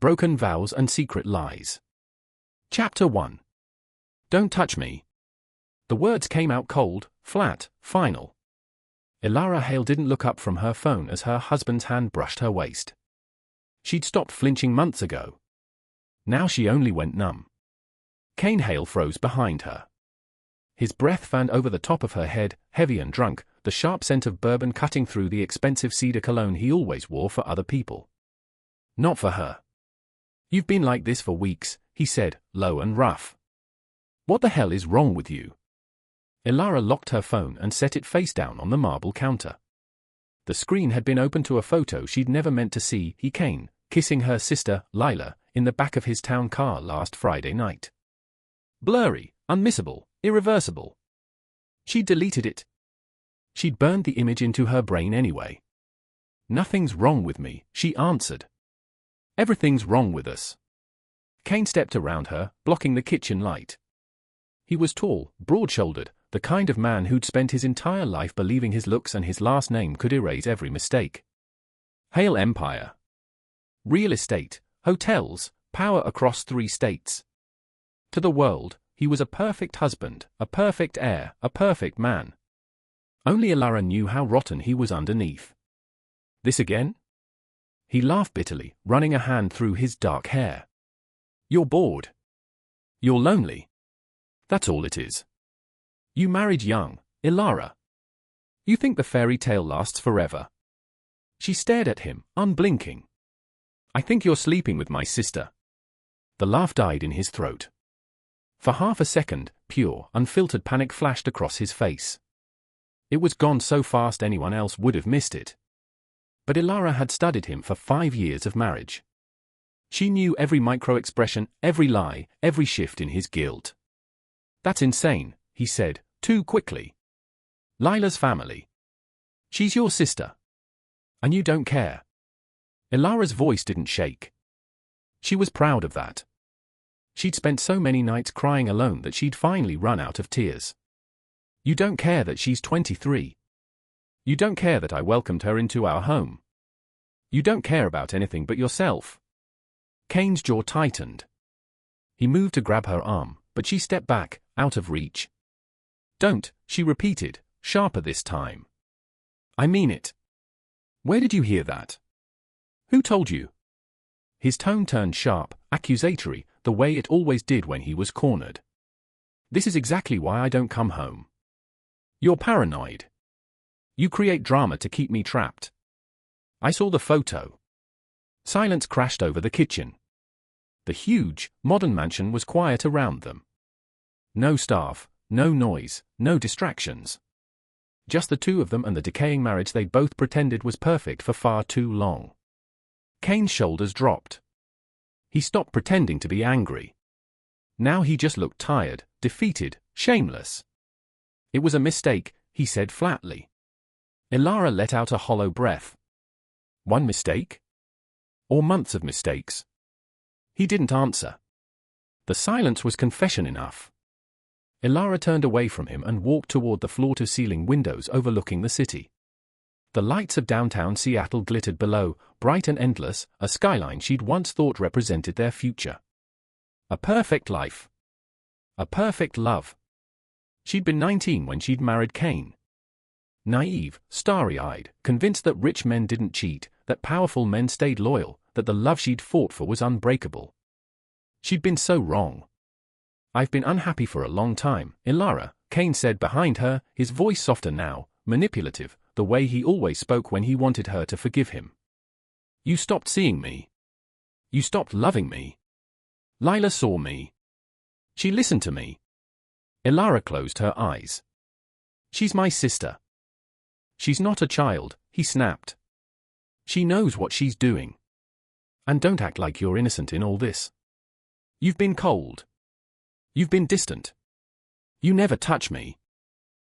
Broken Vows and Secret Lies. Chapter 1. Don't touch me. The words came out cold, flat, final. Elara Hale didn't look up from her phone as her husband's hand brushed her waist. She'd stopped flinching months ago. Now she only went numb. Kane Hale froze behind her. His breath fanned over the top of her head, heavy and drunk, the sharp scent of bourbon cutting through the expensive cedar cologne he always wore for other people. Not for her. You've been like this for weeks, he said, low and rough. What the hell is wrong with you? Elara locked her phone and set it face down on the marble counter. The screen had been opened to a photo she'd never meant to see, Kane, kissing her sister, Lila, in the back of his town car last Friday night. Blurry, unmissable, irreversible. She'd deleted it. She'd burned the image into her brain anyway. Nothing's wrong with me, she answered. Everything's wrong with us. Kane stepped around her, blocking the kitchen light. He was tall, broad-shouldered, the kind of man who'd spent his entire life believing his looks and his last name could erase every mistake. Hale Empire. Real estate, hotels, power across 3 states. To the world, he was a perfect husband, a perfect heir, a perfect man. Only Elara knew how rotten he was underneath. This again? He laughed bitterly, running a hand through his dark hair. You're bored. You're lonely. That's all it is. You married young, Elara. You think the fairy tale lasts forever. She stared at him, unblinking. I think you're sleeping with my sister. The laugh died in his throat. For half a second, pure, unfiltered panic flashed across his face. It was gone so fast anyone else would have missed it. But Elara had studied him for 5 years of marriage. She knew every micro-expression, every lie, every shift in his guilt. That's insane, he said, too quickly. Lila's family. She's your sister. And you don't care. Elara's voice didn't shake. She was proud of that. She'd spent so many nights crying alone that she'd finally run out of tears. You don't care that she's 23. You don't care that I welcomed her into our home. You don't care about anything but yourself. Kane's jaw tightened. He moved to grab her arm, but she stepped back, out of reach. Don't, she repeated, sharper this time. I mean it. Where did you hear that? Who told you? His tone turned sharp, accusatory, the way it always did when he was cornered. This is exactly why I don't come home. You're paranoid. You create drama to keep me trapped. I saw the photo. Silence crashed over the kitchen. The huge, modern mansion was quiet around them. No staff, no noise, no distractions. Just the two of them and the decaying marriage they both pretended was perfect for far too long. Kane's shoulders dropped. He stopped pretending to be angry. Now he just looked tired, defeated, shameless. It was a mistake, he said flatly. Elara let out a hollow breath. One mistake? Or months of mistakes? He didn't answer. The silence was confession enough. Elara turned away from him and walked toward the floor-to-ceiling windows overlooking the city. The lights of downtown Seattle glittered below, bright and endless, a skyline she'd once thought represented their future. A perfect life. A perfect love. She'd been 19 when she'd married Kane. Naive, starry-eyed, convinced that rich men didn't cheat, that powerful men stayed loyal, that the love she'd fought for was unbreakable. She'd been so wrong. I've been unhappy for a long time, Elara, Kane said behind her, his voice softer now, manipulative, the way he always spoke when he wanted her to forgive him. You stopped seeing me. You stopped loving me. Lila saw me. She listened to me. Elara closed her eyes. She's my sister. She's not a child, he snapped. She knows what she's doing. And don't act like you're innocent in all this. You've been cold. You've been distant. You never touch me.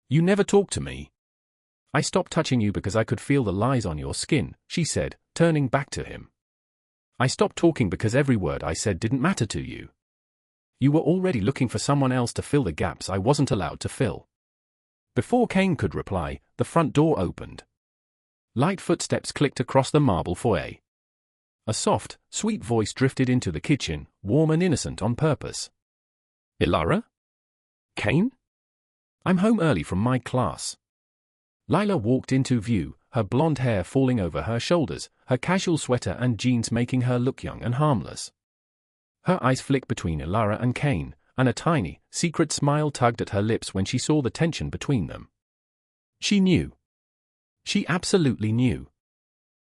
You never talk to me. I stopped touching you because I could feel the lies on your skin, she said, turning back to him. I stopped talking because every word I said didn't matter to you. You were already looking for someone else to fill the gaps I wasn't allowed to fill. Before Kane could reply, the front door opened. Light footsteps clicked across the marble foyer. A soft, sweet voice drifted into the kitchen, warm and innocent on purpose. Elara? Kane? I'm home early from my class. Lila walked into view, her blonde hair falling over her shoulders, her casual sweater and jeans making her look young and harmless. Her eyes flicked between Elara and Kane, and a tiny, secret smile tugged at her lips when she saw the tension between them. She knew. She absolutely knew.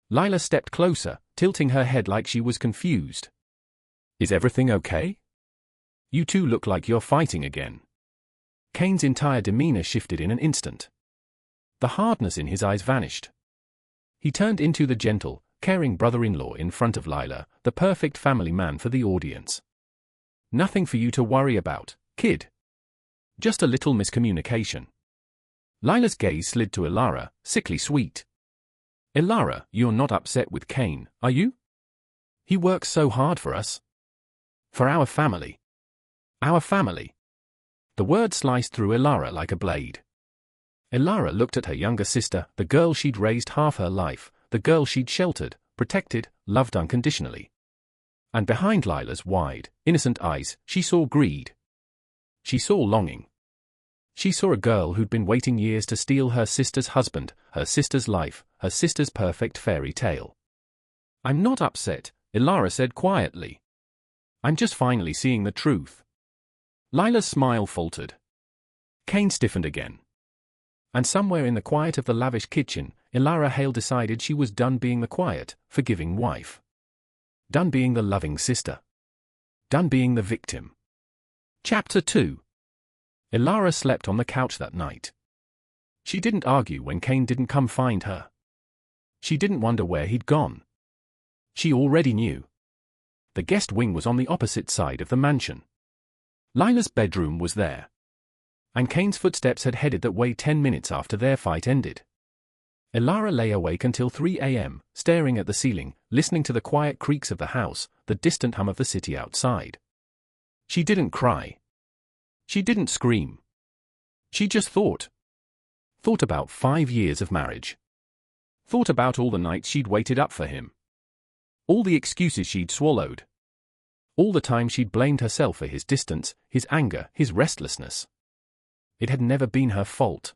Lila stepped closer, tilting her head like she was confused. Is everything okay? You two look like you're fighting again. Kane's entire demeanor shifted in an instant. The hardness in his eyes vanished. He turned into the gentle, caring brother-in-law in front of Lila, the perfect family man for the audience. Nothing for you to worry about, kid. Just a little miscommunication. Lila's gaze slid to Elara, sickly sweet. Elara, you're not upset with Kane, are you? He works so hard for us. For our family. Our family. The word sliced through Elara like a blade. Elara looked at her younger sister, the girl she'd raised half her life, the girl she'd sheltered, protected, loved unconditionally. And behind Lila's wide, innocent eyes, she saw greed. She saw longing. She saw a girl who'd been waiting years to steal her sister's husband, her sister's life, her sister's perfect fairy tale. I'm not upset, Elara said quietly. I'm just finally seeing the truth. Lila's smile faltered. Kane stiffened again. And somewhere in the quiet of the lavish kitchen, Elara Hale decided she was done being the quiet, forgiving wife. Done being the loving sister. Done being the victim. Chapter 2. Elara slept on the couch that night. She didn't argue when Kane didn't come find her. She didn't wonder where he'd gone. She already knew. The guest wing was on the opposite side of the mansion. Lila's bedroom was there. And Kane's footsteps had headed that way 10 minutes after their fight ended. Elara lay awake until 3 a.m., staring at the ceiling, listening to the quiet creaks of the house, the distant hum of the city outside. She didn't cry. She didn't scream. She just thought. Thought about 5 years of marriage. Thought about all the nights she'd waited up for him. All the excuses she'd swallowed. All the time she'd blamed herself for his distance, his anger, his restlessness. It had never been her fault.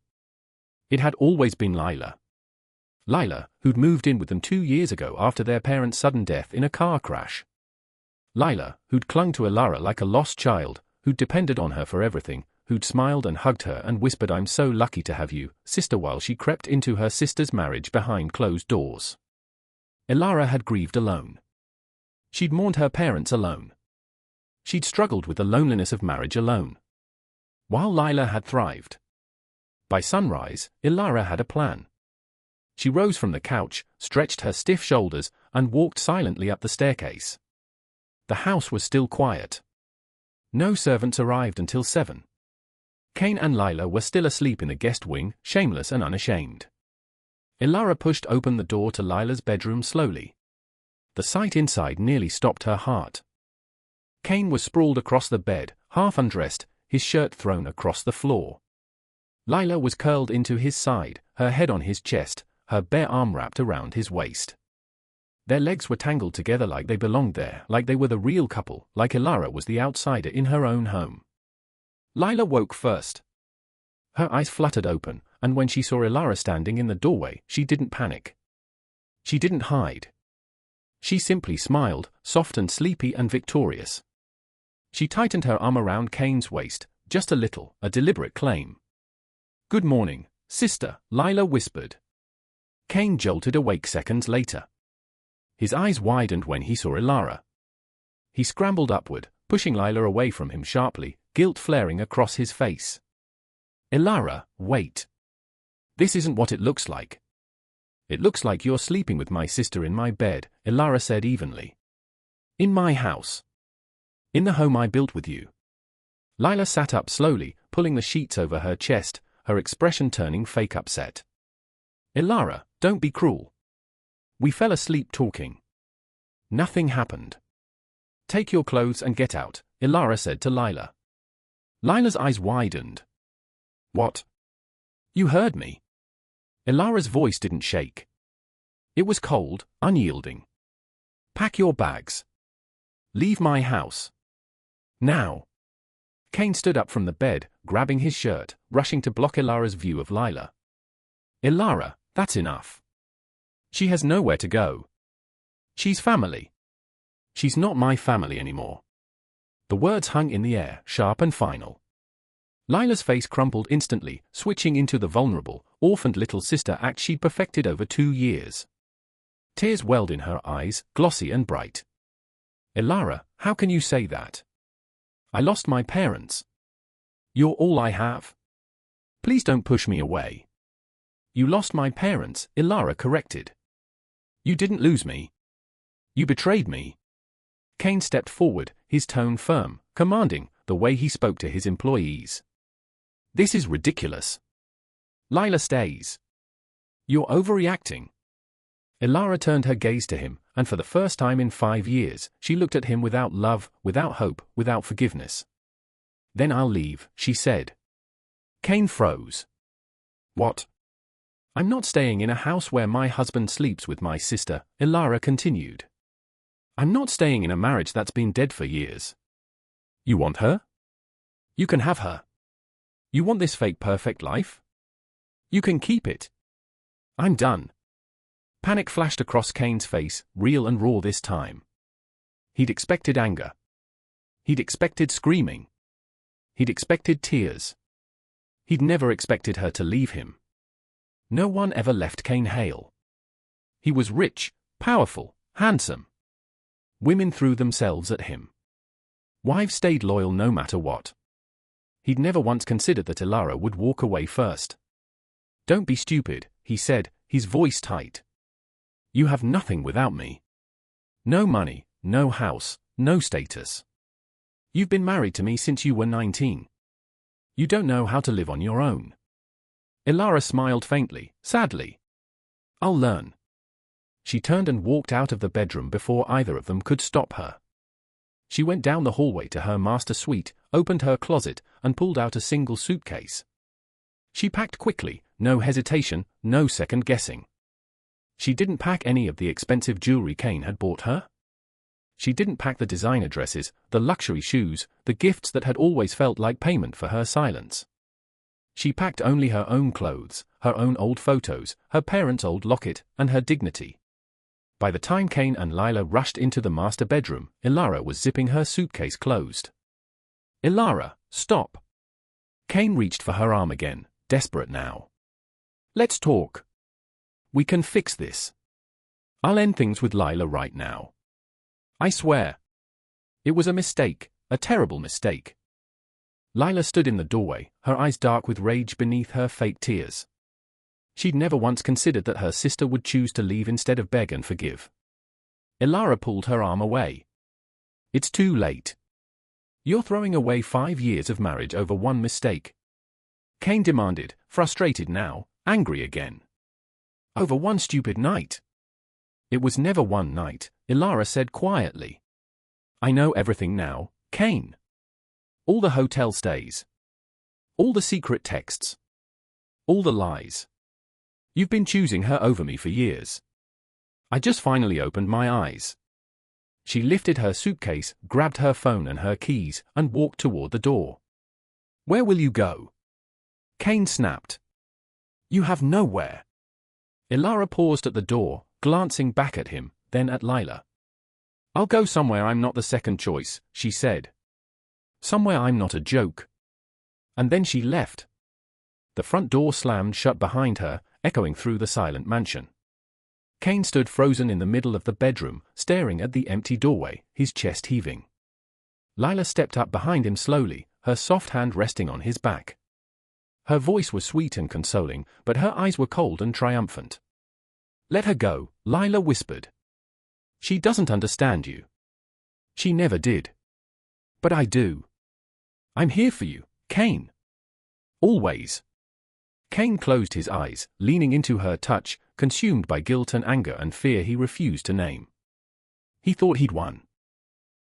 It had always been Lila. Lila, who'd moved in with them 2 years ago after their parents' sudden death in a car crash. Lila, who'd clung to Elara like a lost child, who'd depended on her for everything, who'd smiled and hugged her and whispered "I'm so lucky to have you, sister" while she crept into her sister's marriage behind closed doors. Elara had grieved alone. She'd mourned her parents alone. She'd struggled with the loneliness of marriage alone. While Lila had thrived. By sunrise, Elara had a plan. She rose from the couch, stretched her stiff shoulders, and walked silently up the staircase. The house was still quiet. No servants arrived until 7. Kane and Lila were still asleep in the guest wing, shameless and unashamed. Elara pushed open the door to Lila's bedroom slowly. The sight inside nearly stopped her heart. Kane was sprawled across the bed, half undressed, his shirt thrown across the floor. Lila was curled into his side, her head on his chest, her bare arm wrapped around his waist. Their legs were tangled together like they belonged there, like they were the real couple, like Elara was the outsider in her own home. Lila woke first. Her eyes fluttered open, and when she saw Elara standing in the doorway, she didn't panic. She didn't hide. She simply smiled, soft and sleepy and victorious. She tightened her arm around Kane's waist, just a little, a deliberate claim. "Good morning, sister," Lila whispered. Kane jolted awake seconds later. His eyes widened when he saw Elara. He scrambled upward, pushing Lila away from him sharply, guilt flaring across his face. "Elara, wait. This isn't what it looks like." "It looks like you're sleeping with my sister in my bed," Elara said evenly. "In my house. In the home I built with you." Lila sat up slowly, pulling the sheets over her chest, her expression turning fake upset. "Elara, don't be cruel. We fell asleep talking. Nothing happened. Take your clothes and get out," Elara said to Lila. Lila's eyes widened. "What? You heard me." Elara's voice didn't shake. It was cold, unyielding. Pack your bags. Leave my house. Now. Kane stood up from the bed, grabbing his shirt, rushing to block Elara's view of Lila. Elara, that's enough. She has nowhere to go. She's family. She's not my family anymore. The words hung in the air, sharp and final. Lila's face crumpled instantly, switching into the vulnerable, orphaned little sister act she'd perfected over 2 years. Tears welled in her eyes, glossy and bright. Elara, how can you say that? I lost my parents. You're all I have. Please don't push me away. You lost my parents, Elara corrected. You didn't lose me. You betrayed me. Kane stepped forward, his tone firm, commanding, the way he spoke to his employees. This is ridiculous. Lila stays. You're overreacting. Elara turned her gaze to him, and for the first time in 5 years, she looked at him without love, without hope, without forgiveness. Then I'll leave, she said. Kane froze. What? I'm not staying in a house where my husband sleeps with my sister, Elara continued. I'm not staying in a marriage that's been dead for years. You want her? You can have her. You want this fake perfect life? You can keep it. I'm done. Panic flashed across Kane's face, real and raw this time. He'd expected anger. He'd expected screaming. He'd expected tears. He'd never expected her to leave him. No one ever left Kane Hale. He was rich, powerful, handsome. Women threw themselves at him. Wives stayed loyal no matter what. He'd never once considered that Elara would walk away first. Don't be stupid, he said, his voice tight. You have nothing without me. No money, no house, no status. You've been married to me since you were 19. You don't know how to live on your own. Elara smiled faintly, sadly. I'll learn. She turned and walked out of the bedroom before either of them could stop her. She went down the hallway to her master suite, opened her closet, and pulled out a single suitcase. She packed quickly, no hesitation, no second guessing. She didn't pack any of the expensive jewelry Kane had bought her. She didn't pack the designer dresses, the luxury shoes, the gifts that had always felt like payment for her silence. She packed only her own clothes, her own old photos, her parents' old locket, and her dignity. By the time Kane and Lila rushed into the master bedroom, Elara was zipping her suitcase closed. Elara, stop. Kane reached for her arm again, desperate now. Let's talk. We can fix this. I'll end things with Lila right now. I swear. It was a mistake, a terrible mistake. Lila stood in the doorway, her eyes dark with rage beneath her fake tears. She'd never once considered that her sister would choose to leave instead of beg and forgive. Elara pulled her arm away. It's too late. You're throwing away 5 years of marriage over one mistake. Kane demanded, frustrated now, angry again. Over one stupid night. It was never one night, Elara said quietly. I know everything now, Kane. All the hotel stays. All the secret texts. All the lies. You've been choosing her over me for years. I just finally opened my eyes. She lifted her suitcase, grabbed her phone and her keys, and walked toward the door. Where will you go? Kane snapped. You have nowhere. Elara paused at the door, glancing back at him, then at Lila. I'll go somewhere I'm not the second choice, she said. Somewhere I'm not a joke. And then she left. The front door slammed shut behind her, echoing through the silent mansion. Kane stood frozen in the middle of the bedroom, staring at the empty doorway, his chest heaving. Lila stepped up behind him slowly, her soft hand resting on his back. Her voice was sweet and consoling, but her eyes were cold and triumphant. Let her go, Lila whispered. She doesn't understand you. She never did. But I do. I'm here for you, Kane. Always. Kane closed his eyes, leaning into her touch, consumed by guilt and anger and fear he refused to name. He thought he'd won.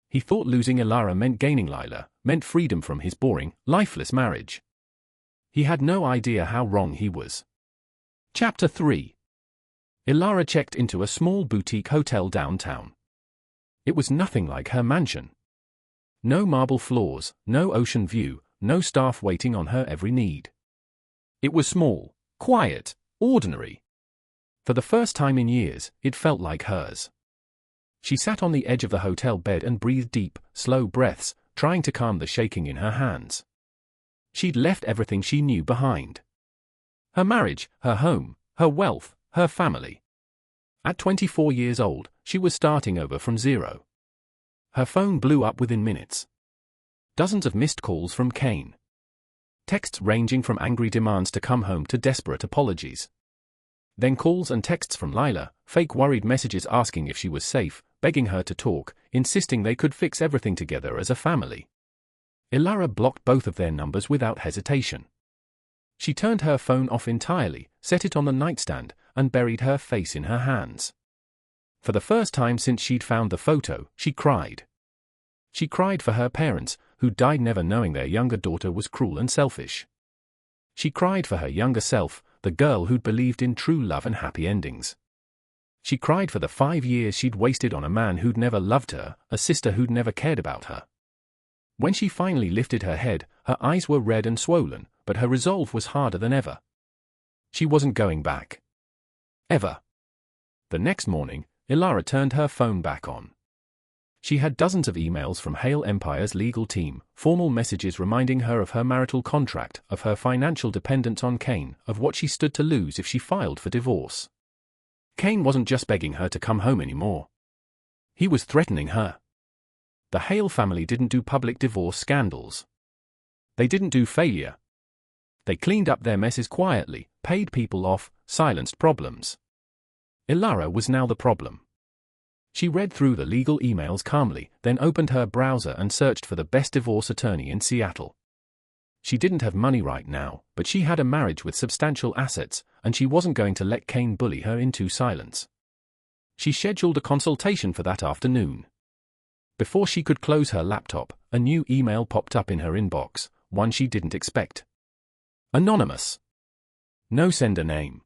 He thought losing Elara meant gaining Lila, meant freedom from his boring, lifeless marriage. He had no idea how wrong he was. Chapter 3. Elara checked into a small boutique hotel downtown. It was nothing like her mansion. No marble floors, no ocean view, no staff waiting on her every need. It was small, quiet, ordinary. For the first time in years, it felt like hers. She sat on the edge of the hotel bed and breathed deep, slow breaths, trying to calm the shaking in her hands. She'd left everything she knew behind. Her marriage, her home, her wealth, her family. At 24 years old, she was starting over from zero. Her phone blew up within minutes. Dozens of missed calls from Kane. Texts ranging from angry demands to come home to desperate apologies. Then calls and texts from Lila, fake worried messages asking if she was safe, begging her to talk, insisting they could fix everything together as a family. Elara blocked both of their numbers without hesitation. She turned her phone off entirely, set it on the nightstand, and buried her face in her hands. For the first time since she'd found the photo, she cried. She cried for her parents, who died never knowing their younger daughter was cruel and selfish. She cried for her younger self, the girl who'd believed in true love and happy endings. She cried for the 5 years she'd wasted on a man who'd never loved her, a sister who'd never cared about her. When she finally lifted her head, her eyes were red and swollen, but her resolve was harder than ever. She wasn't going back. Ever. The next morning, Elara turned her phone back on. She had dozens of emails from Hale Empire's legal team, formal messages reminding her of her marital contract, of her financial dependence on Kane, of what she stood to lose if she filed for divorce. Kane wasn't just begging her to come home anymore. He was threatening her. The Hale family didn't do public divorce scandals. They didn't do failure. They cleaned up their messes quietly, paid people off, silenced problems. Elara was now the problem. She read through the legal emails calmly, then opened her browser and searched for the best divorce attorney in Seattle. She didn't have money right now, but she had a marriage with substantial assets, and she wasn't going to let Kane bully her into silence. She scheduled a consultation for that afternoon. Before she could close her laptop, a new email popped up in her inbox, one she didn't expect. Anonymous. No sender name.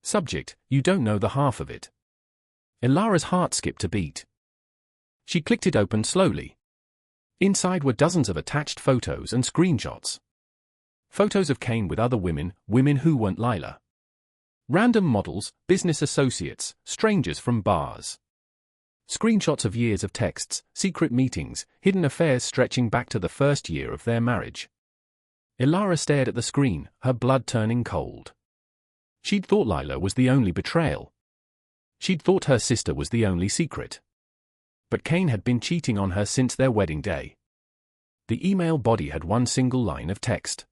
Subject, you don't know the half of it. Elara's heart skipped a beat. She clicked it open slowly. Inside were dozens of attached photos and screenshots. Photos of Kane with other women, women who weren't Lila. Random models, business associates, strangers from bars. Screenshots of years of texts, secret meetings, hidden affairs stretching back to the first year of their marriage. Elara stared at the screen, her blood turning cold. She'd thought Lila was the only betrayal. She'd thought her sister was the only secret. But Kane had been cheating on her since their wedding day. The email body had one single line of text.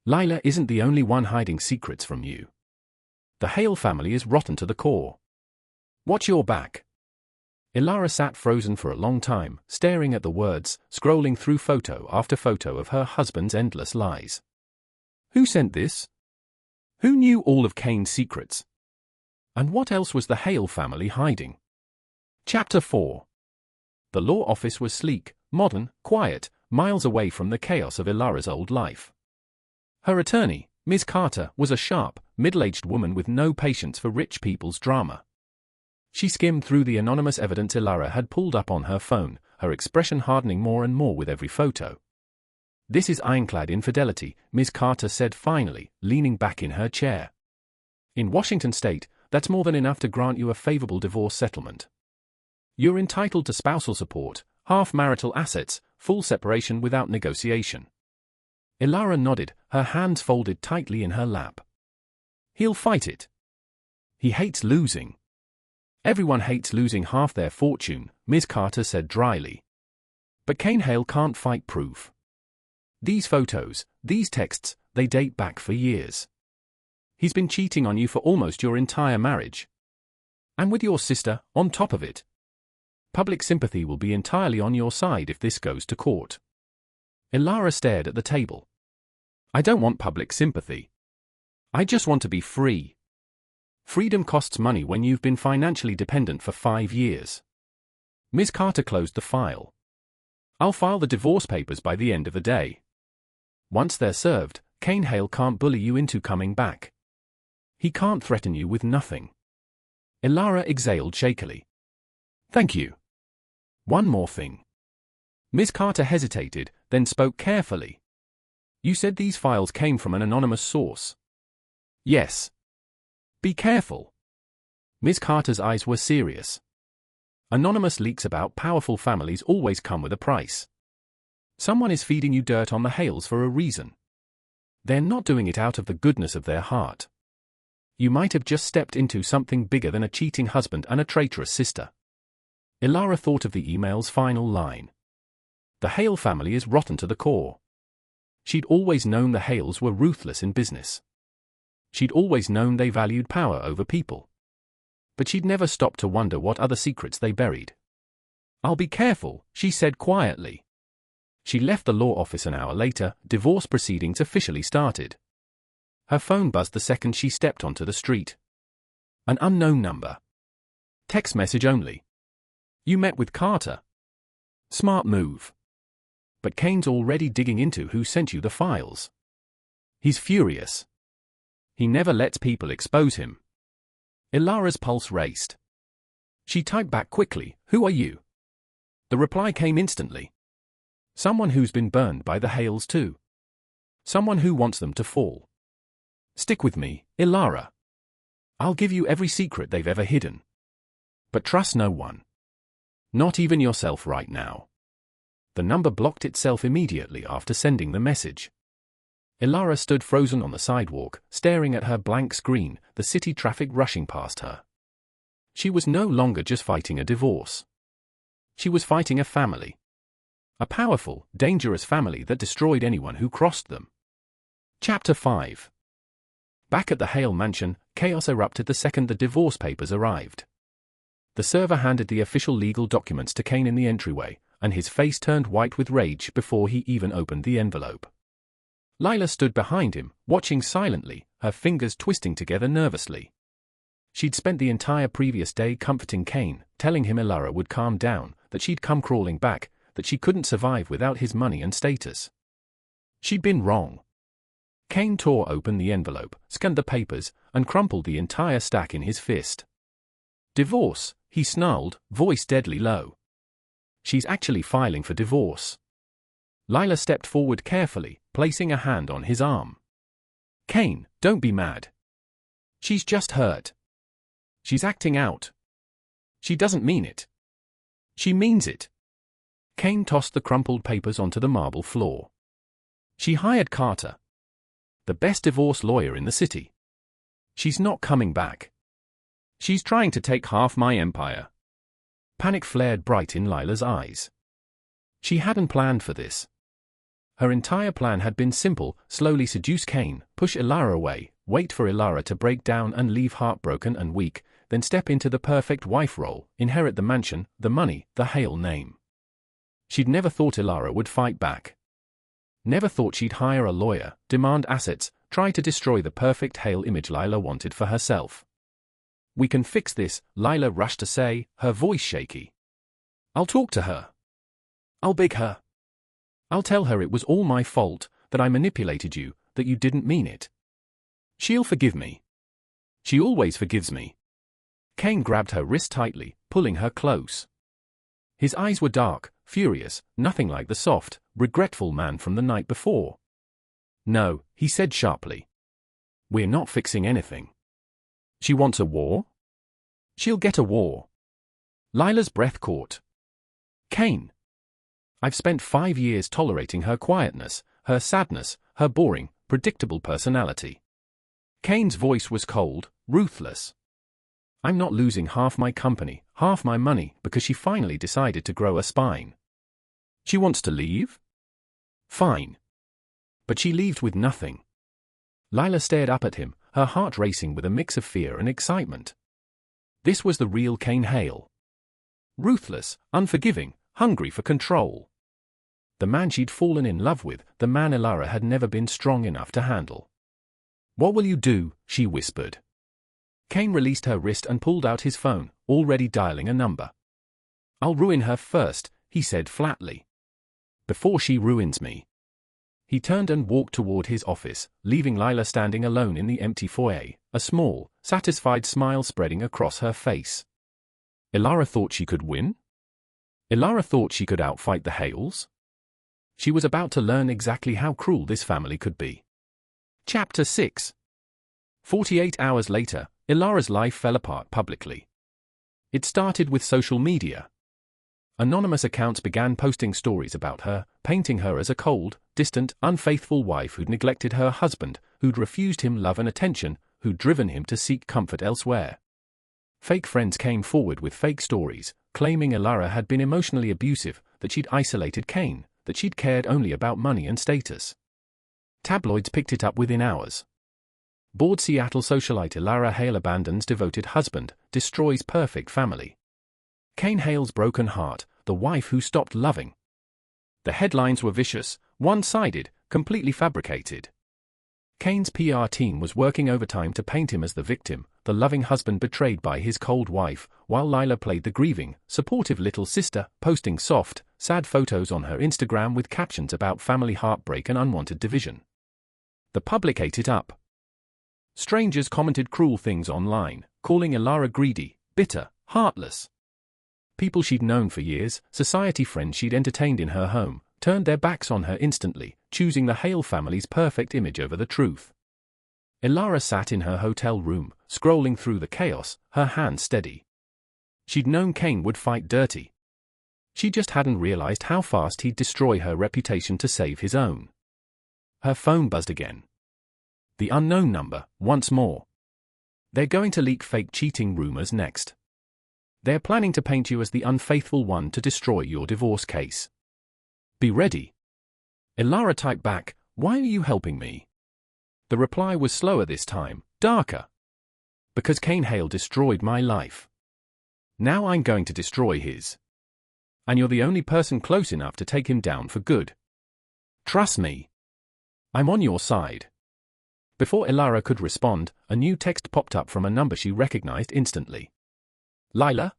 Lila isn't the only one hiding secrets from you. The Hale family is rotten to the core. Watch your back. Elara sat frozen for a long time, staring at the words, scrolling through photo after photo of her husband's endless lies. Who sent this? Who knew all of Kane's secrets? And what else was the Hale family hiding? Chapter 4. The law office was sleek, modern, quiet, miles away from the chaos of Elara's old life. Her attorney, Ms. Carter, was a sharp, middle-aged woman with no patience for rich people's drama. She skimmed through the anonymous evidence Elara had pulled up on her phone, her expression hardening more and more with every photo. This is ironclad infidelity, Ms. Carter said finally, leaning back in her chair. In Washington state, that's more than enough to grant you a favorable divorce settlement. You're entitled to spousal support, half marital assets, full separation without negotiation. Elara nodded, her hands folded tightly in her lap. He'll fight it. He hates losing. Everyone hates losing half their fortune, Ms. Carter said dryly. But Kane Hale can't fight proof. These photos, these texts, they date back for years. He's been cheating on you for almost your entire marriage. And with your sister, on top of it. Public sympathy will be entirely on your side if this goes to court. Elara stared at the table. I don't want public sympathy. I just want to be free. Freedom costs money when you've been financially dependent for 5 years. Ms. Carter closed the file. I'll file the divorce papers by the end of the day. Once they're served, Kane Hale can't bully you into coming back. He can't threaten you with nothing. Elara exhaled shakily. Thank you. One more thing. Miss Carter hesitated, then spoke carefully. You said these files came from an anonymous source. Yes. Be careful. Miss Carter's eyes were serious. Anonymous leaks about powerful families always come with a price. Someone is feeding you dirt on the Hales for a reason. They're not doing it out of the goodness of their heart. You might have just stepped into something bigger than a cheating husband and a traitorous sister. Elara thought of the email's final line. The Hale family is rotten to the core. She'd always known the Hales were ruthless in business. She'd always known they valued power over people. But she'd never stopped to wonder what other secrets they buried. I'll be careful, she said quietly. She left the law office an hour later. Divorce proceedings officially started. Her phone buzzed the second she stepped onto the street. An unknown number. Text message only. You met with Carter. Smart move. But Kane's already digging into who sent you the files. He's furious. He never lets people expose him. Elara's pulse raced. She typed back quickly, "Who are you?" The reply came instantly. Someone who's been burned by the Hales too. Someone who wants them to fall. Stick with me, Elara. I'll give you every secret they've ever hidden. But trust no one. Not even yourself right now. The number blocked itself immediately after sending the message. Elara stood frozen on the sidewalk, staring at her blank screen, the city traffic rushing past her. She was no longer just fighting a divorce. She was fighting a family. A powerful, dangerous family that destroyed anyone who crossed them. Chapter 5. Back at the Hale mansion, chaos erupted the second the divorce papers arrived. The server handed the official legal documents to Kane in the entryway, and his face turned white with rage before he even opened the envelope. Lila stood behind him, watching silently, her fingers twisting together nervously. She'd spent the entire previous day comforting Kane, telling him Elara would calm down, that she'd come crawling back, that she couldn't survive without his money and status. She'd been wrong. Kane tore open the envelope, scanned the papers, and crumpled the entire stack in his fist. Divorce, he snarled, voice deadly low. She's actually filing for divorce. Lila stepped forward carefully, placing a hand on his arm. Kane, don't be mad. She's just hurt. She's acting out. She doesn't mean it. She means it. Kane tossed the crumpled papers onto the marble floor. She hired Carter. The best divorce lawyer in the city. She's not coming back. She's trying to take half my empire. Panic flared bright in Lila's eyes. She hadn't planned for this. Her entire plan had been simple: slowly seduce Kane, push Elara away, wait for Elara to break down and leave heartbroken and weak, then step into the perfect wife role, inherit the mansion, the money, the Hale name. She'd never thought Elara would fight back. Never thought she'd hire a lawyer, demand assets, try to destroy the perfect Hale image Lila wanted for herself. We can fix this, Lila rushed to say, her voice shaky. I'll talk to her. I'll beg her. I'll tell her it was all my fault, that I manipulated you, that you didn't mean it. She'll forgive me. She always forgives me. Kane grabbed her wrist tightly, pulling her close. His eyes were dark, furious, nothing like the soft, regretful man from the night before. No, he said sharply. We're not fixing anything. She wants a war? She'll get a war. Lila's breath caught. Kane. I've spent 5 years tolerating her quietness, her sadness, her boring, predictable personality. Kane's voice was cold, ruthless. I'm not losing half my company, half my money, because she finally decided to grow a spine. She wants to leave? Fine. But she leaves with nothing. Lila stared up at him, her heart racing with a mix of fear and excitement. This was the real Kane Hale. Ruthless, unforgiving, hungry for control. The man she'd fallen in love with, the man Elara had never been strong enough to handle. What will you do? She whispered. Kane released her wrist and pulled out his phone, already dialing a number. I'll ruin her first, he said flatly. Before she ruins me. He turned and walked toward his office, leaving Lila standing alone in the empty foyer, a small, satisfied smile spreading across her face. Elara thought she could win? Elara thought she could outfight the Hales. She was about to learn exactly how cruel this family could be. Chapter 6. 48 hours later, Elara's life fell apart publicly. It started with social media. Anonymous accounts began posting stories about her, painting her as a cold, distant, unfaithful wife who'd neglected her husband, who'd refused him love and attention, who'd driven him to seek comfort elsewhere. Fake friends came forward with fake stories, claiming Elara had been emotionally abusive, that she'd isolated Kane, that she'd cared only about money and status. Tabloids picked it up within hours. Bored Seattle socialite Elara Hale abandons devoted husband, destroys perfect family. Kane Hale's broken heart, the wife who stopped loving. The headlines were vicious, one-sided, completely fabricated. Kane's PR team was working overtime to paint him as the victim, the loving husband betrayed by his cold wife, while Lila played the grieving, supportive little sister, posting soft, sad photos on her Instagram with captions about family heartbreak and unwanted division. The public ate it up. Strangers commented cruel things online, calling Elara greedy, bitter, heartless. People she'd known for years, society friends she'd entertained in her home, turned their backs on her instantly, choosing the Hale family's perfect image over the truth. Elara sat in her hotel room, scrolling through the chaos, her hands steady. She'd known Kane would fight dirty. She just hadn't realized how fast he'd destroy her reputation to save his own. Her phone buzzed again. The unknown number, once more. They're going to leak fake cheating rumors next. They're planning to paint you as the unfaithful one to destroy your divorce case. Be ready. Elara typed back, "Why are you helping me?" The reply was slower this time, darker. "Because Kane Hale destroyed my life. Now I'm going to destroy his. And you're the only person close enough to take him down for good. Trust me. I'm on your side." Before Elara could respond, a new text popped up from a number she recognized instantly. "Lila?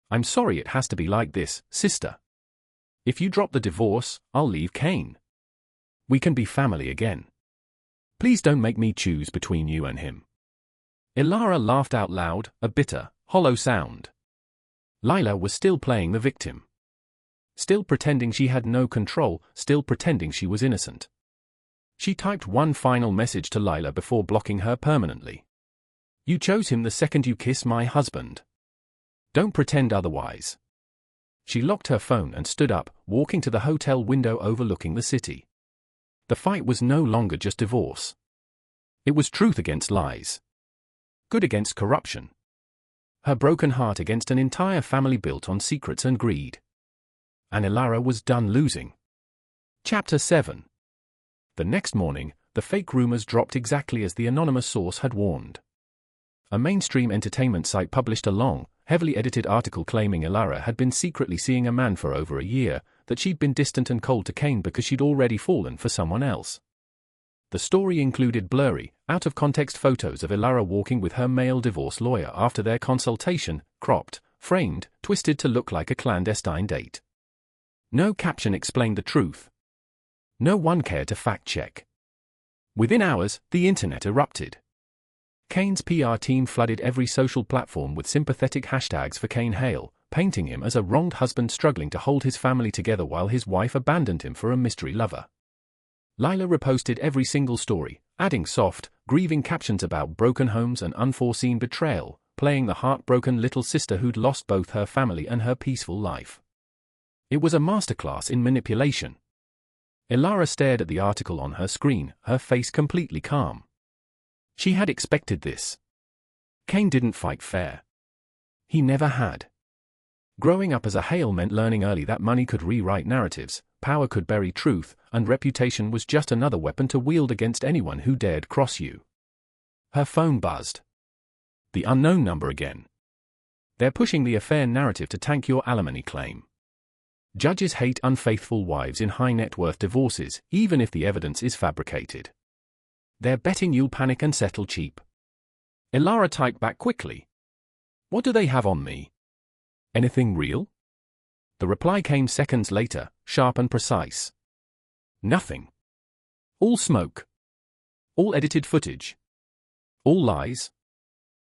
I'm sorry it has to be like this, sister. If you drop the divorce, I'll leave Kane. We can be family again. Please don't make me choose between you and him." Elara laughed out loud, a bitter, hollow sound. Lila was still playing the victim. Still pretending she had no control, still pretending she was innocent. She typed one final message to Lila before blocking her permanently. "You chose him the second you kissed my husband. Don't pretend otherwise." She locked her phone and stood up, walking to the hotel window overlooking the city. The fight was no longer just divorce. It was truth against lies. Good against corruption. Her broken heart against an entire family built on secrets and greed. And Elara was done losing. Chapter 7. The next morning, the fake rumors dropped exactly as the anonymous source had warned. A mainstream entertainment site published a long, heavily edited article claiming Elara had been secretly seeing a man for over a year, that she'd been distant and cold to Kane because she'd already fallen for someone else. The story included blurry, out-of-context photos of Elara walking with her male divorce lawyer after their consultation, cropped, framed, twisted to look like a clandestine date. No caption explained the truth. No one cared to fact-check. Within hours, the internet erupted. Kane's PR team flooded every social platform with sympathetic hashtags for Kane Hale, painting him as a wronged husband struggling to hold his family together while his wife abandoned him for a mystery lover. Lila reposted every single story, adding soft, grieving captions about broken homes and unforeseen betrayal, playing the heartbroken little sister who'd lost both her family and her peaceful life. It was a masterclass in manipulation. Elara stared at the article on her screen, her face completely calm. She had expected this. Kane didn't fight fair. He never had. Growing up as a Hale meant learning early that money could rewrite narratives, power could bury truth, and reputation was just another weapon to wield against anyone who dared cross you. Her phone buzzed. The unknown number again. "They're pushing the affair narrative to tank your alimony claim. Judges hate unfaithful wives in high-net-worth divorces, even if the evidence is fabricated. They're betting you'll panic and settle cheap." Elara typed back quickly. "What do they have on me? Anything real?" The reply came seconds later, sharp and precise. "Nothing. All smoke. All edited footage. All lies.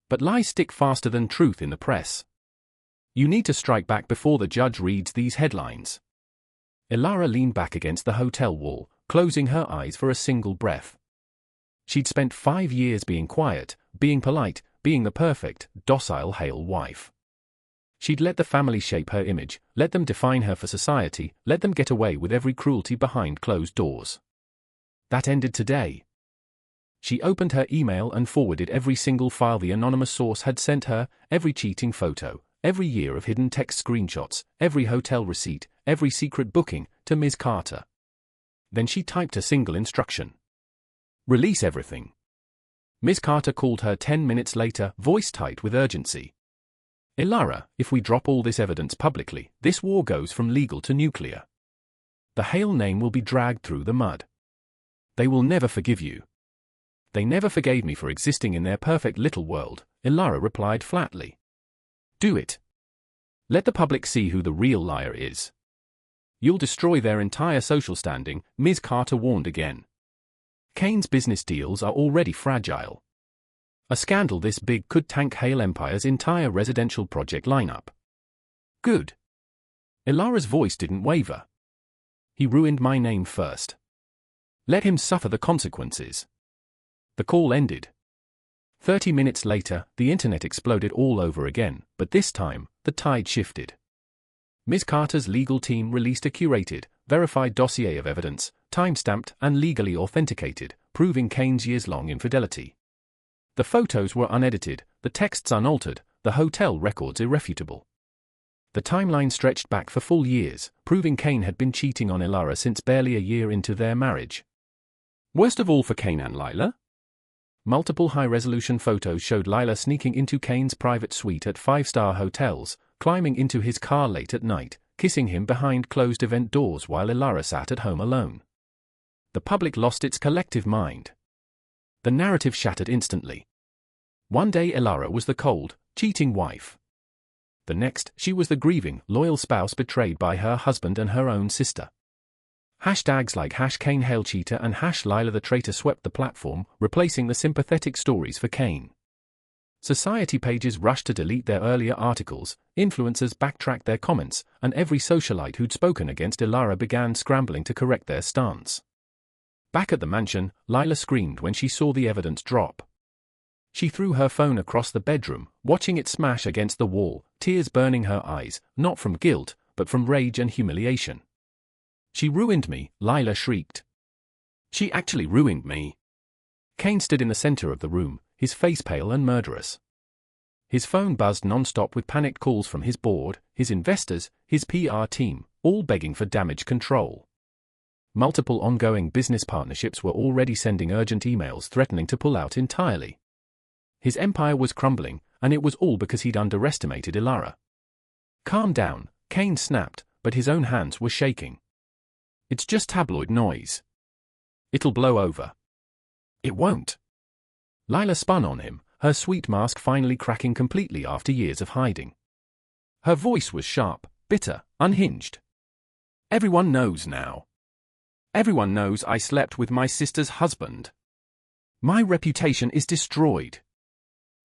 But lies stick faster than truth in the press. You need to strike back before the judge reads these headlines. Elara leaned back against the hotel wall, closing her eyes for a single breath. She'd spent 5 years being quiet, being polite, being the perfect, docile Hale wife. She'd let the family shape her image, let them define her for society, let them get away with every cruelty behind closed doors. That ended today. She opened her email and forwarded every single file the anonymous source had sent her, every cheating photo, every year of hidden text screenshots, every hotel receipt, every secret booking, to Ms. Carter. Then she typed a single instruction. Release everything. Ms. Carter called her 10 minutes later, voice tight with urgency. Elara, if we drop all this evidence publicly, this war goes from legal to nuclear. The Hale name will be dragged through the mud. They will never forgive you. They never forgave me for existing in their perfect little world, Elara replied flatly. Do it. Let the public see who the real liar is. You'll destroy their entire social standing, Ms. Carter warned again. Kane's business deals are already fragile. A scandal this big could tank Hale Empire's entire residential project lineup. Good. Elara's voice didn't waver. He ruined my name first. Let him suffer the consequences. The call ended. 30 minutes later, the internet exploded all over again, but this time, the tide shifted. Ms. Carter's legal team released a curated, verified dossier of evidence, time-stamped and legally authenticated, proving Kane's years-long infidelity. The photos were unedited, the texts unaltered, the hotel records irrefutable. The timeline stretched back for full years, proving Kane had been cheating on Elara since barely a year into their marriage. Worst of all for Kane and Lila? Multiple high-resolution photos showed Lila sneaking into Kane's private suite at 5-star hotels, climbing into his car late at night, kissing him behind closed event doors while Elara sat at home alone. The public lost its collective mind. The narrative shattered instantly. One day Elara was the cold, cheating wife. The next, she was the grieving, loyal spouse betrayed by her husband and her own sister. Hashtags like #Kane Hale Cheater and #Lila the Traitor swept the platform, replacing the sympathetic stories for Kane. Society pages rushed to delete their earlier articles, influencers backtracked their comments, and every socialite who'd spoken against Elara began scrambling to correct their stance. Back at the mansion, Lila screamed when she saw the evidence drop. She threw her phone across the bedroom, watching it smash against the wall, tears burning her eyes, not from guilt, but from rage and humiliation. She ruined me, Lila shrieked. She actually ruined me. Kane stood in the center of the room, his face pale and murderous. His phone buzzed non-stop with panicked calls from his board, his investors, his PR team, all begging for damage control. Multiple ongoing business partnerships were already sending urgent emails threatening to pull out entirely. His empire was crumbling, and it was all because he'd underestimated Elara. Calm down, Kane snapped, but his own hands were shaking. It's just tabloid noise. It'll blow over. It won't. Lila spun on him, her sweet mask finally cracking completely after years of hiding. Her voice was sharp, bitter, unhinged. Everyone knows now. Everyone knows I slept with my sister's husband. My reputation is destroyed.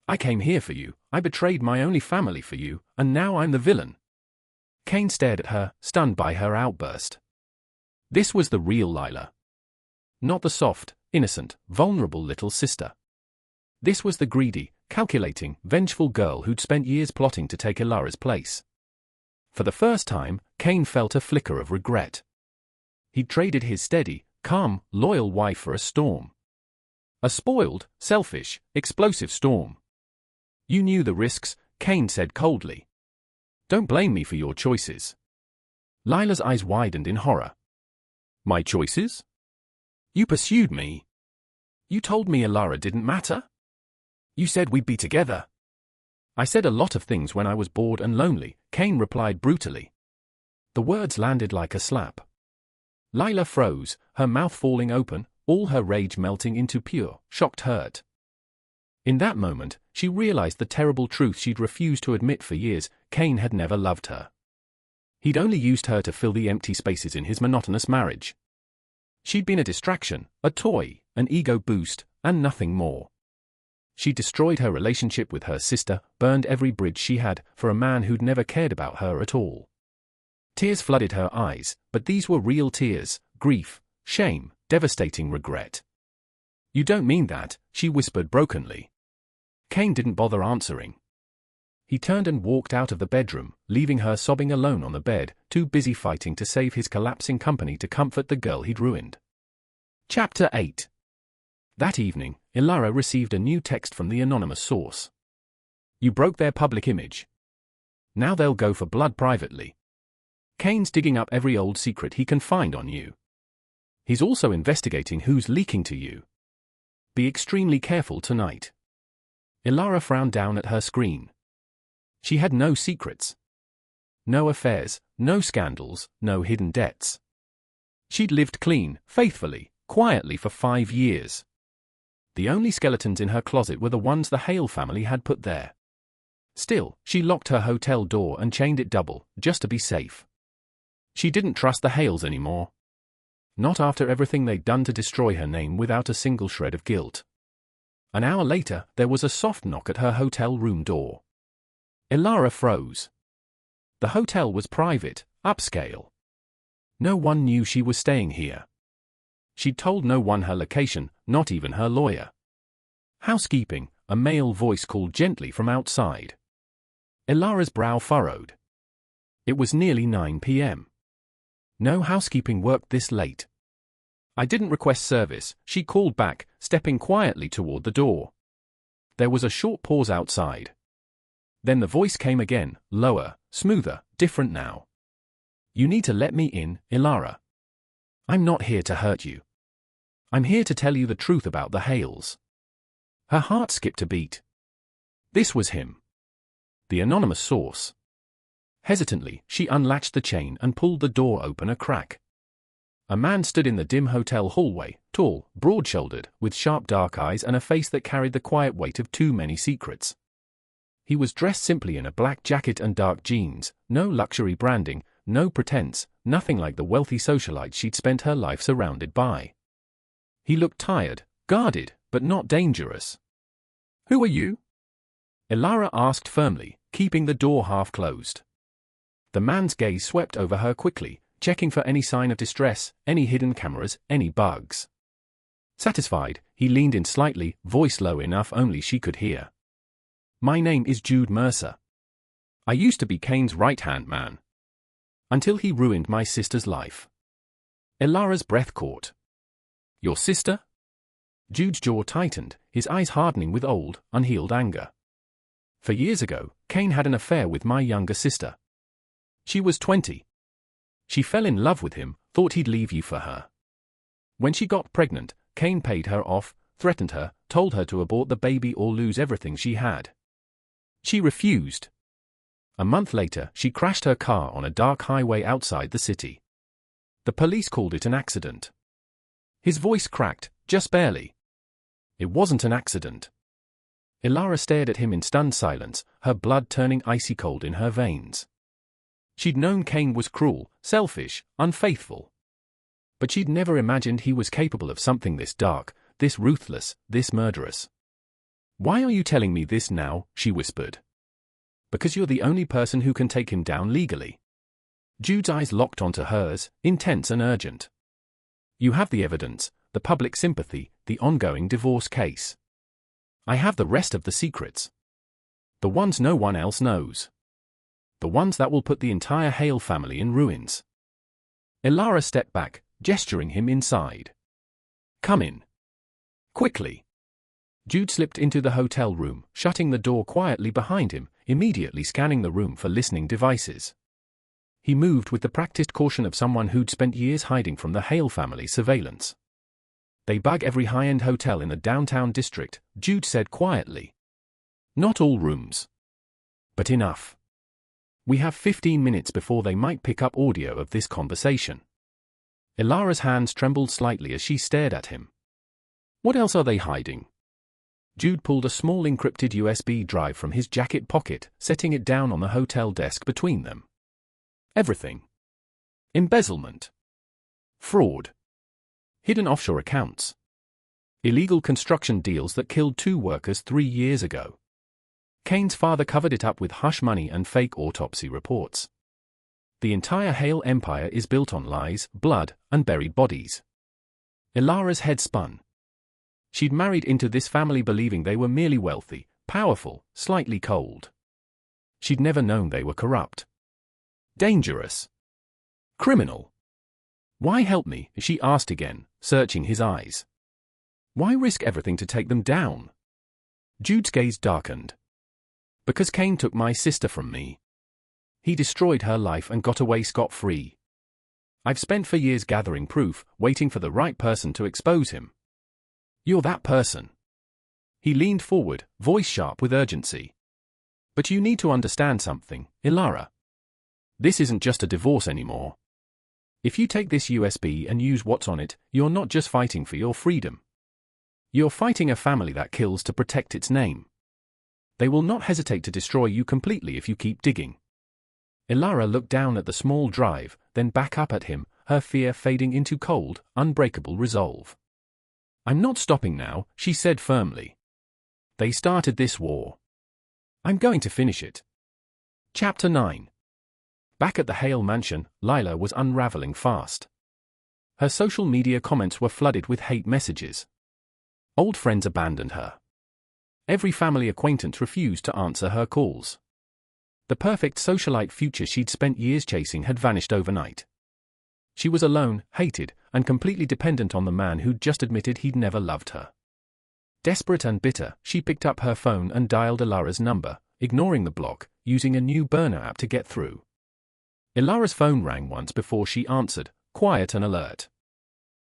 I came here for you, I betrayed my only family for you, and now I'm the villain. Kane stared at her, stunned by her outburst. This was the real Lila. Not the soft, innocent, vulnerable little sister. This was the greedy, calculating, vengeful girl who'd spent years plotting to take Elara's place. For the first time, Kane felt a flicker of regret. He'd traded his steady, calm, loyal wife for a storm. A spoiled, selfish, explosive storm. You knew the risks, Kane said coldly. Don't blame me for your choices. Lila's eyes widened in horror. My choices? You pursued me. You told me Elara didn't matter. You said we'd be together. I said a lot of things when I was bored and lonely, Kane replied brutally. The words landed like a slap. Lila froze, her mouth falling open, all her rage melting into pure, shocked hurt. In that moment, she realized the terrible truth she'd refused to admit for years: Kane had never loved her. He'd only used her to fill the empty spaces in his monotonous marriage. She'd been a distraction, a toy, an ego boost, and nothing more. She destroyed her relationship with her sister, burned every bridge she had, for a man who'd never cared about her at all. Tears flooded her eyes, but these were real tears: grief, shame, devastating regret. "You don't mean that," she whispered brokenly. Kane didn't bother answering. He turned and walked out of the bedroom, leaving her sobbing alone on the bed, too busy fighting to save his collapsing company to comfort the girl he'd ruined. Chapter 8. That evening, Elara received a new text from the anonymous source. "You broke their public image. Now they'll go for blood privately. Kane's digging up every old secret he can find on you. He's also investigating who's leaking to you. Be extremely careful tonight." Elara frowned down at her screen. She had no secrets. No affairs, no scandals, no hidden debts. She'd lived clean, faithfully, quietly for 5 years. The only skeletons in her closet were the ones the Hale family had put there. Still, she locked her hotel door and chained it double, just to be safe. She didn't trust the Hales anymore. Not after everything they'd done to destroy her name without a single shred of guilt. An hour later, there was a soft knock at her hotel room door. Elara froze. The hotel was private, upscale. No one knew she was staying here. She'd told no one her location, not even her lawyer. "Housekeeping," a male voice called gently from outside. Elara's brow furrowed. It was nearly 9 p.m. "No housekeeping worked this late." "I didn't request service," she called back, stepping quietly toward the door. There was a short pause outside. Then the voice came again, lower, smoother, different now. "You need to let me in, Elara. I'm not here to hurt you. I'm here to tell you the truth about the Hales." Her heart skipped a beat. This was him. The anonymous source. Hesitantly, she unlatched the chain and pulled the door open a crack. A man stood in the dim hotel hallway, tall, broad-shouldered, with sharp dark eyes and a face that carried the quiet weight of too many secrets. He was dressed simply in a black jacket and dark jeans, no luxury branding, no pretense, nothing like the wealthy socialite she'd spent her life surrounded by. He looked tired, guarded, but not dangerous. "Who are you?" Elara asked firmly, keeping the door half closed. The man's gaze swept over her quickly, checking for any sign of distress, any hidden cameras, any bugs. Satisfied, he leaned in slightly, voice low enough only she could hear. "My name is Jude Mercer. I used to be Kane's right-hand man. Until he ruined my sister's life." Elara's breath caught. "Your sister?" Jude's jaw tightened, his eyes hardening with old, unhealed anger. "For years ago, Kane had an affair with my younger sister. She was 20. She fell in love with him, thought he'd leave you for her. When she got pregnant, Kane paid her off, threatened her, told her to abort the baby or lose everything she had. She refused. A month later, she crashed her car on a dark highway outside the city. The police called it an accident." His voice cracked, just barely. "It wasn't an accident." Elara stared at him in stunned silence, her blood turning icy cold in her veins. She'd known Kane was cruel, selfish, unfaithful. But she'd never imagined he was capable of something this dark, this ruthless, this murderous. "Why are you telling me this now?" she whispered. "Because you're the only person who can take him down legally." Jude's eyes locked onto hers, intense and urgent. "You have the evidence, the public sympathy, the ongoing divorce case. I have the rest of the secrets. The ones no one else knows. The ones that will put the entire Hale family in ruins." Elara stepped back, gesturing him inside. "Come in. Quickly." Jude slipped into the hotel room, shutting the door quietly behind him, immediately scanning the room for listening devices. He moved with the practiced caution of someone who'd spent years hiding from the Hale family's surveillance. "They bug every high-end hotel in the downtown district," Jude said quietly. "Not all rooms. But enough. We have 15 minutes before they might pick up audio of this conversation." Elara's hands trembled slightly as she stared at him. "What else are they hiding?" Jude pulled a small encrypted USB drive from his jacket pocket, setting it down on the hotel desk between them. "Everything. Embezzlement. Fraud. Hidden offshore accounts. Illegal construction deals that killed 2 workers 3 years ago. Kane's father covered it up with hush money and fake autopsy reports. The entire Hale empire is built on lies, blood, and buried bodies. Elara's head spun. She'd married into this family believing they were merely wealthy, powerful, slightly cold. She'd never known they were corrupt. Dangerous. Criminal. Why help me? She asked again, searching his eyes. Why risk everything to take them down? Jude's gaze darkened. Because Kane took my sister from me. He destroyed her life and got away scot-free. I've spent for years gathering proof, waiting for the right person to expose him. You're that person. He leaned forward, voice sharp with urgency. But you need to understand something, Elara. This isn't just a divorce anymore. If you take this USB and use what's on it, you're not just fighting for your freedom. You're fighting a family that kills to protect its name. They will not hesitate to destroy you completely if you keep digging. Elara looked down at the small drive, then back up at him, her fear fading into cold, unbreakable resolve. I'm not stopping now, she said firmly. They started this war. I'm going to finish it. Chapter 9. Back at the Hale mansion, Lila was unraveling fast. Her social media comments were flooded with hate messages. Old friends abandoned her. Every family acquaintance refused to answer her calls. The perfect socialite future she'd spent years chasing had vanished overnight. She was alone, hated, and completely dependent on the man who'd just admitted he'd never loved her. Desperate and bitter, she picked up her phone and dialed Elara's number, ignoring the block, using a new burner app to get through. Elara's phone rang once before she answered, quiet and alert.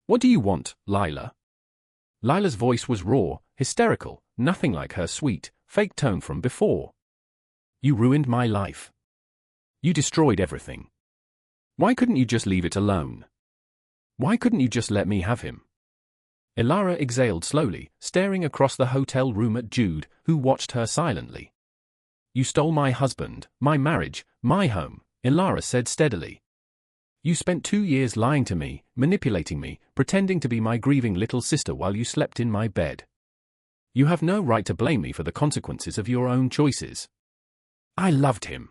What do you want, Lila? Lila's voice was raw, hysterical, nothing like her sweet, fake tone from before. You ruined my life. You destroyed everything. Why couldn't you just leave it alone? Why couldn't you just let me have him? Elara exhaled slowly, staring across the hotel room at Jude, who watched her silently. You stole my husband, my marriage, my home, Elara said steadily. You spent 2 years lying to me, manipulating me, pretending to be my grieving little sister while you slept in my bed. You have no right to blame me for the consequences of your own choices. I loved him.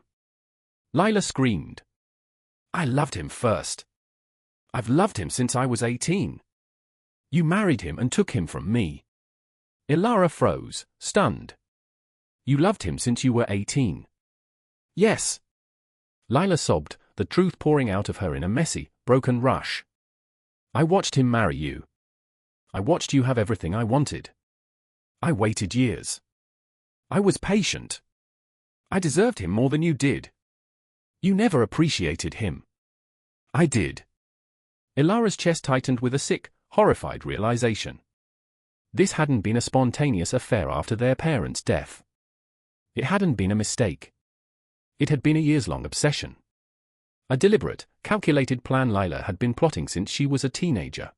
Lila screamed. I loved him first. I've loved him since I was 18. You married him and took him from me. Elara froze, stunned. You loved him since you were 18. Yes. Lila sobbed, the truth pouring out of her in a messy, broken rush. I watched him marry you. I watched you have everything I wanted. I waited years. I was patient. I deserved him more than you did. You never appreciated him. I did. Elara's chest tightened with a sick, horrified realization. This hadn't been a spontaneous affair after their parents' death. It hadn't been a mistake. It had been a years-long obsession. A deliberate, calculated plan Lila had been plotting since she was a teenager.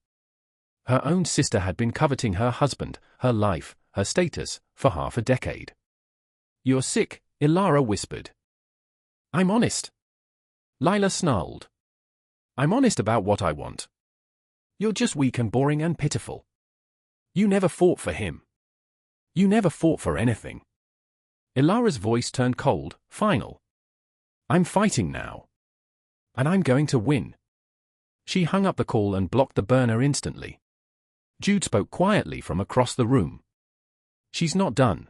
Her own sister had been coveting her husband, her life, her status, for half a decade. You're sick, Elara whispered. I'm honest. Lila snarled. I'm honest about what I want. You're just weak and boring and pitiful. You never fought for him. You never fought for anything. Elara's voice turned cold, final. I'm fighting now. And I'm going to win. She hung up the call and blocked the burner instantly. Jude spoke quietly from across the room. She's not done.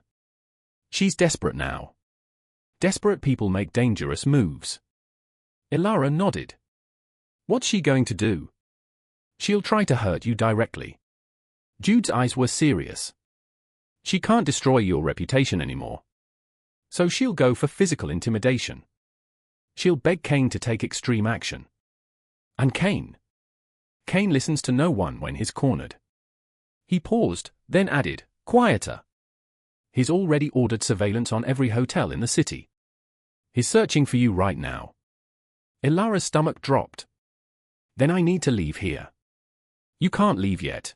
She's desperate now. Desperate people make dangerous moves. Elara nodded. What's she going to do? She'll try to hurt you directly. Jude's eyes were serious. She can't destroy your reputation anymore. So she'll go for physical intimidation. She'll beg Kane to take extreme action. And Kane? Kane listens to no one when he's cornered. He paused, then added, quieter. He's already ordered surveillance on every hotel in the city. He's searching for you right now. Elara's stomach dropped. Then I need to leave here. You can't leave yet.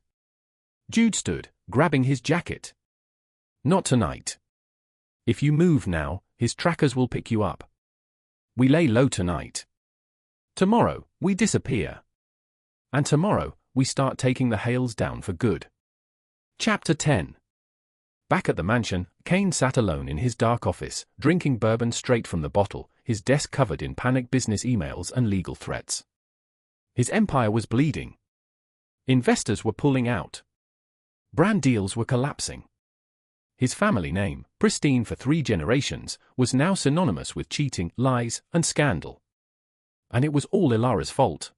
Jude stood, grabbing his jacket. Not tonight. If you move now, his trackers will pick you up. We lay low tonight. Tomorrow, we disappear. And tomorrow, we start taking the Hales down for good. Chapter 10. Back at the mansion, Kane sat alone in his dark office, drinking bourbon straight from the bottle, his desk covered in panicked business emails and legal threats. His empire was bleeding. Investors were pulling out. Brand deals were collapsing. His family name, pristine for 3 generations, was now synonymous with cheating, lies, and scandal. And it was all Elara's fault.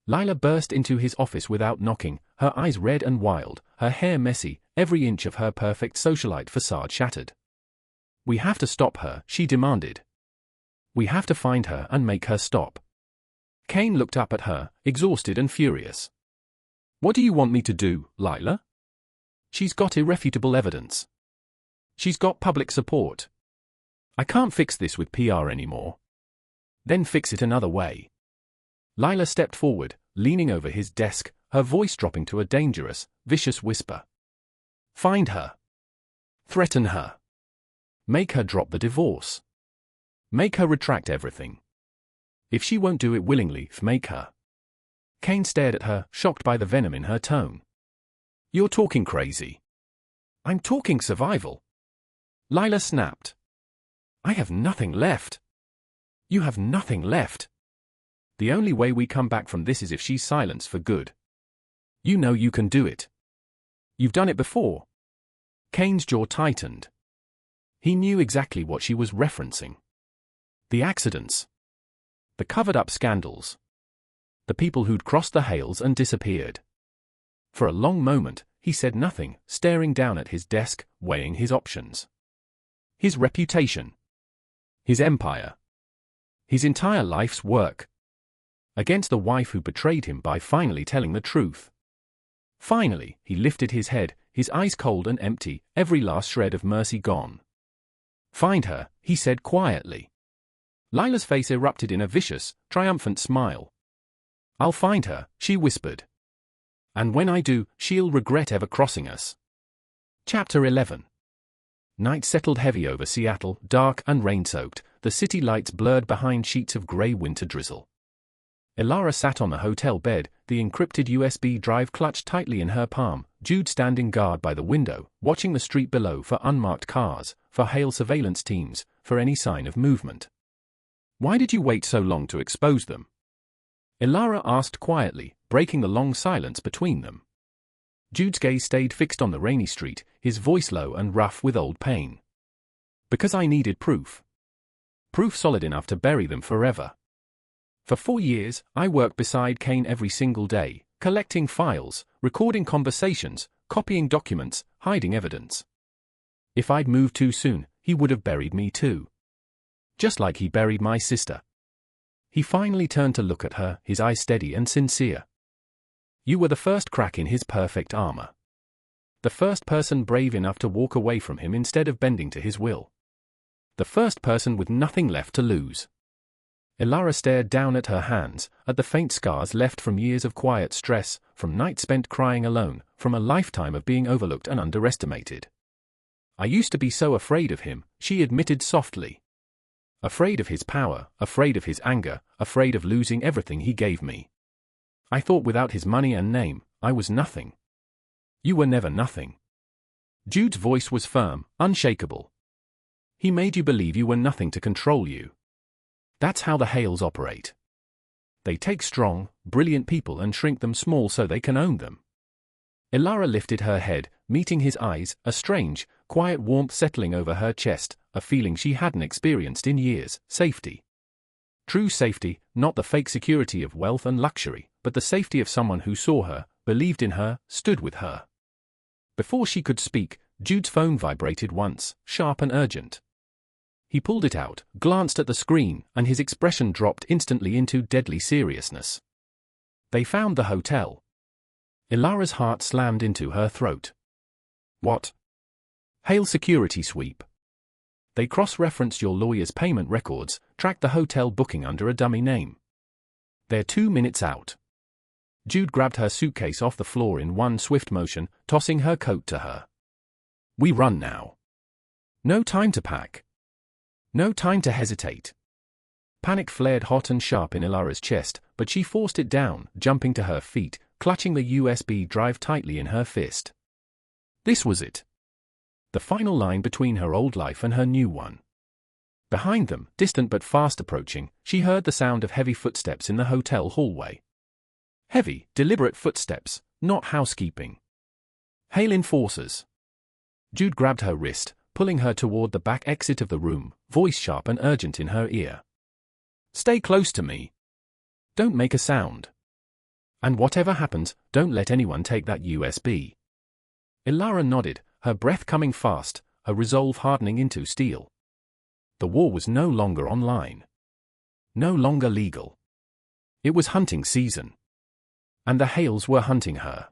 Lila burst into his office without knocking, her eyes red and wild, her hair messy, every inch of her perfect socialite facade shattered. "We have to stop her," she demanded. "We have to find her and make her stop." Kane looked up at her, exhausted and furious. "What do you want me to do, Lila? She's got irrefutable evidence. She's got public support. I can't fix this with PR anymore." "Then fix it another way." Lila stepped forward, leaning over his desk, her voice dropping to a dangerous, vicious whisper. "Find her. Threaten her. Make her drop the divorce. Make her retract everything. If she won't do it willingly, make her." Kane stared at her, shocked by the venom in her tone. "You're talking crazy." "I'm talking survival." Lila snapped. "I have nothing left." "You have nothing left. The only way we come back from this is if she's silenced for good. You know you can do it. You've done it before." Kane's jaw tightened. He knew exactly what she was referencing. The accidents. The covered-up scandals. The people who'd crossed the Hales and disappeared. For a long moment, he said nothing, staring down at his desk, weighing his options. His reputation. His empire. His entire life's work. Against the wife who betrayed him by finally telling the truth. Finally, he lifted his head, his eyes cold and empty, every last shred of mercy gone. "Find her," he said quietly. Lila's face erupted in a vicious, triumphant smile. "I'll find her," she whispered. "And when I do, she'll regret ever crossing us." Chapter 11. Night settled heavy over Seattle, dark and rain-soaked, the city lights blurred behind sheets of grey winter drizzle. Elara sat on the hotel bed, the encrypted USB drive clutched tightly in her palm, Jude standing guard by the window, watching the street below for unmarked cars, for Hale surveillance teams, for any sign of movement. "Why did you wait so long to expose them?" Elara asked quietly, breaking the long silence between them. Jude's gaze stayed fixed on the rainy street, his voice low and rough with old pain. "Because I needed proof. Proof solid enough to bury them forever. For 4 years, I worked beside Kane every single day, collecting files, recording conversations, copying documents, hiding evidence. If I'd moved too soon, he would have buried me too. Just like he buried my sister." He finally turned to look at her, his eyes steady and sincere. "You were the first crack in his perfect armor. The first person brave enough to walk away from him instead of bending to his will. The first person with nothing left to lose." Elara stared down at her hands, at the faint scars left from years of quiet stress, from nights spent crying alone, from a lifetime of being overlooked and underestimated. "I used to be so afraid of him," she admitted softly. "Afraid of his power, afraid of his anger, afraid of losing everything he gave me. I thought without his money and name, I was nothing. You were never nothing." Jude's voice was firm, unshakable. "He made you believe you were nothing to control you. That's how the Hales operate. They take strong, brilliant people and shrink them small so they can own them." Elara lifted her head, meeting his eyes, a strange, quiet warmth settling over her chest, a feeling she hadn't experienced in years, safety. True safety, not the fake security of wealth and luxury, but the safety of someone who saw her, believed in her, stood with her. Before she could speak, Jude's phone vibrated once, sharp and urgent. He pulled it out, glanced at the screen, and his expression dropped instantly into deadly seriousness. "They found the hotel." Elara's heart slammed into her throat. "What?" "Hale security sweep. They cross-referenced your lawyer's payment records, tracked the hotel booking under a dummy name. They're 2 minutes out." Jude grabbed her suitcase off the floor in one swift motion, tossing her coat to her. "We run now. No time to pack. No time to hesitate." Panic flared hot and sharp in Elara's chest, but she forced it down, jumping to her feet, clutching the USB drive tightly in her fist. This was it. The final line between her old life and her new one. Behind them, distant but fast approaching, she heard the sound of heavy footsteps in the hotel hallway. Heavy, deliberate footsteps, not housekeeping. Hale enforcers. Jude grabbed her wrist, pulling her toward the back exit of the room, voice sharp and urgent in her ear. Stay close to me. Don't make a sound. And whatever happens, don't let anyone take that USB. Elara nodded, her breath coming fast, her resolve hardening into steel. The war was no longer online. No longer legal. It was hunting season. And the Hales were hunting her.